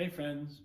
Hey friends.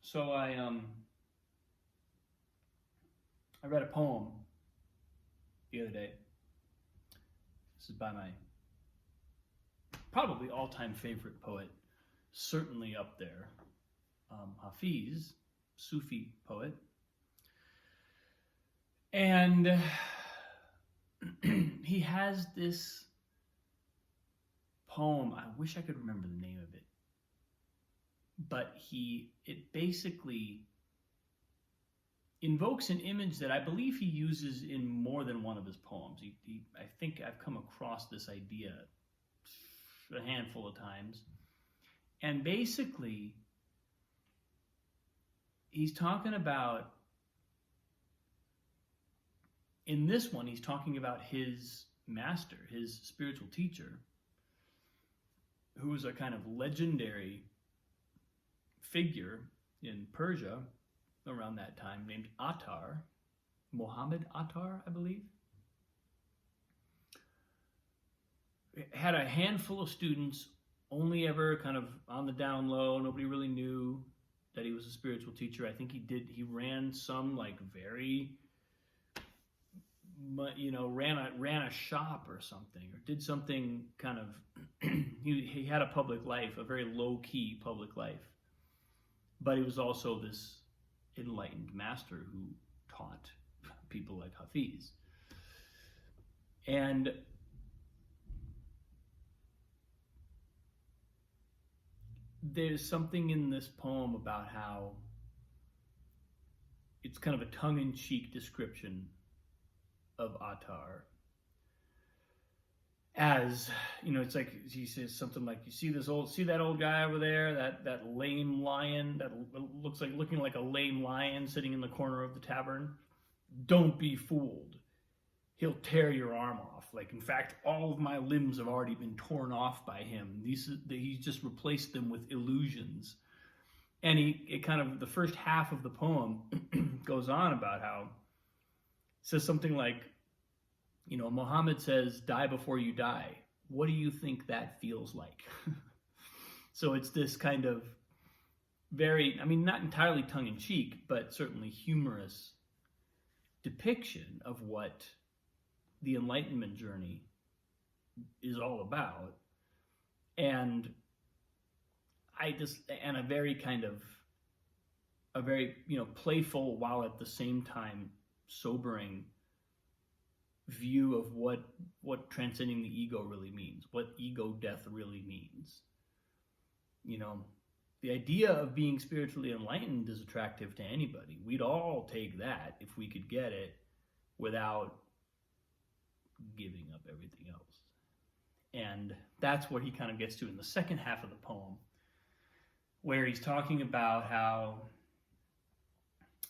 So I read a poem the other day. This is by my probably all-time favorite poet, certainly up there, Hafiz, Sufi poet. And he has this poem. I wish I could remember the name of it. But it basically invokes an image that I believe he uses in more than one of his poems. I think I've come across this idea a handful of times. And basically, he's talking about, in this one, he's talking about his master, his spiritual teacher, who was a kind of legendary figure in Persia around that time, named Attar, Muhammad Attar, I believe. Had a handful of students, only ever kind of on the down low. Nobody really knew that he was a spiritual teacher. I think he ran some like very, ran a shop or something, or did something kind of, he had a public life, a very low-key public life. But he was also this enlightened master who taught people like Hafiz. And there's something in this poem about how it's kind of a tongue-in-cheek description of Attar. As, it's like he says something like, see that old guy over there, that lame lion, that looking like a lame lion sitting in the corner of the tavern? Don't be fooled. He'll tear your arm off. Like, in fact, all of my limbs have already been torn off by him. He just replaced them with illusions. And it kind of, the first half of the poem goes on about how, it says something like, Muhammad says, die before you die. What do you think that feels like? So it's this kind of very, not entirely tongue-in-cheek, but certainly humorous depiction of what the enlightenment journey is all about. And a very playful, while at the same time sobering view of what transcending the ego really means, what ego death really means. The idea of being spiritually enlightened is attractive to anybody. We'd all take that if we could get it without giving up everything else. And that's what he kind of gets to in the second half of the poem, where he's talking about how,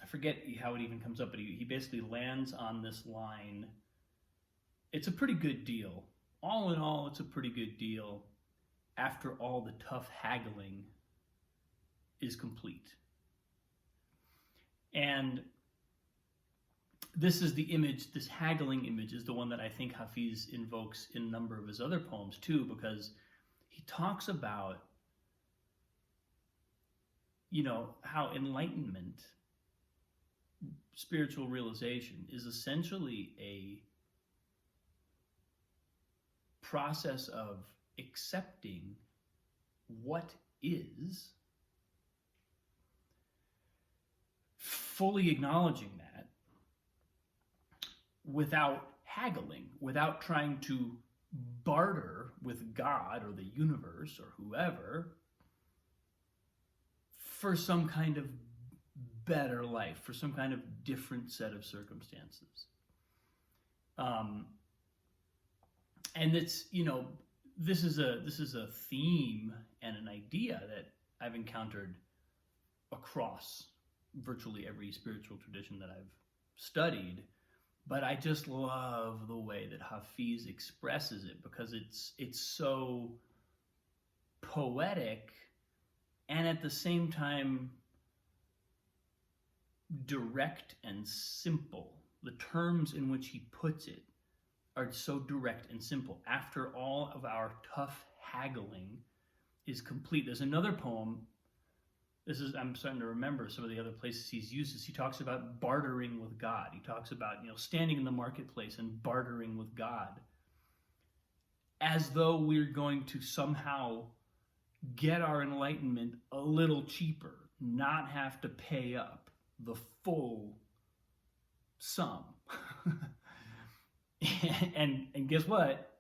I forget how it even comes up, but he basically lands on this line. it's a pretty good deal. All in all, it's a pretty good deal after all the tough haggling is complete. And this is the image, this haggling image is the one that I think Hafiz invokes in a number of his other poems too, because he talks about, you know, how enlightenment, spiritual realization, is essentially a process of accepting what is, fully acknowledging that, without haggling, without trying to barter with God or the universe or whoever for some kind of better life, for some kind of different set of circumstances. And it's, you know, this is a theme and an idea that I've encountered across virtually every spiritual tradition that I've studied, but I just love the way that Hafiz expresses it, because it's so poetic and at the same time direct and simple. The terms in which he puts it are so direct and simple. After all of our tough haggling is complete. There's another poem. I'm starting to remember some of the other places he's used this. He talks about bartering with God. He talks about, you know, standing in the marketplace and bartering with God, as though we're going to somehow get our enlightenment a little cheaper, not have to pay up the full sum. and guess what?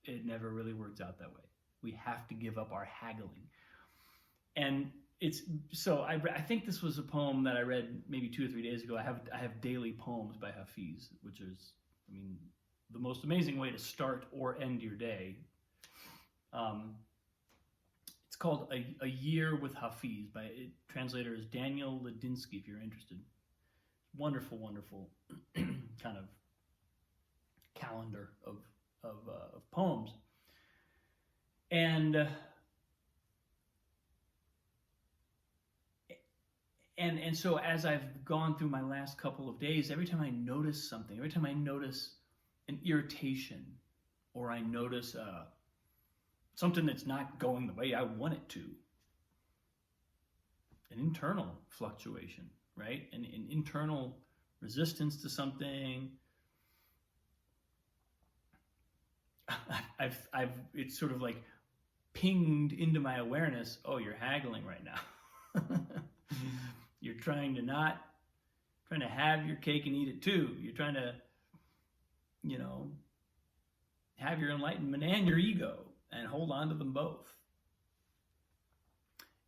It never really works out that way. We have to give up our haggling. And it's so I think this was a poem that I read maybe 2 or 3 days ago. I have daily poems by Hafiz, which is, I mean, the most amazing way to start or end your day. It's called A Year with Hafiz. Translator is Daniel Ladinsky, if you're interested. Wonderful, wonderful kind of calendar of poems. And so as I've gone through my last couple of days, every time I notice something, every time I notice an irritation, or I notice something that's not going the way I want it to, an internal fluctuation, right? An internal resistance to something, it's sort of like pinged into my awareness, oh, you're haggling right now. You're trying to have your cake and eat it too. You're trying to, you know, have your enlightenment and your ego and hold on to them both.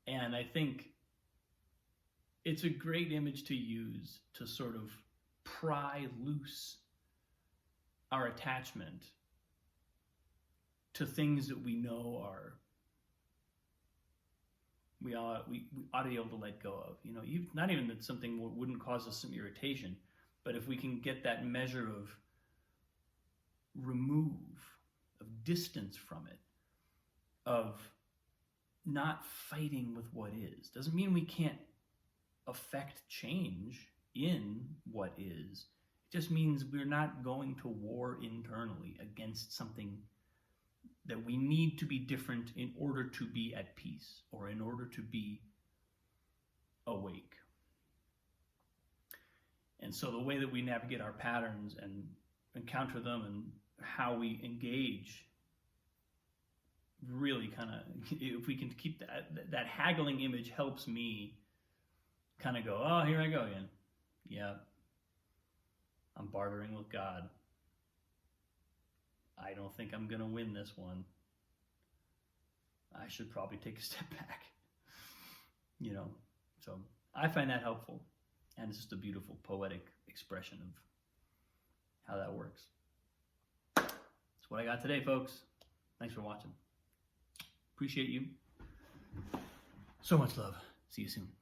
And I think it's a great image to use to sort of pry loose our attachment to things that we know are, we ought to be able to let go of. You know, not even that something wouldn't cause us some irritation, but if we can get that measure of remove, of distance from it, of not fighting with what is. Doesn't mean we can't affect change in what is. It just means we're not going to war internally against something that we need to be different in order to be at peace or in order to be awake. And so the way that we navigate our patterns and encounter them and how we engage, really kind of, if we can keep that haggling image helps me kind of go, oh, here I go again. Yeah, I'm bartering with God. I don't think I'm going to win this one. I should probably take a step back. You know, so I find that helpful. And it's just a beautiful poetic expression of how that works. That's what I got today, folks. Thanks for watching. Appreciate you. So much love. See you soon.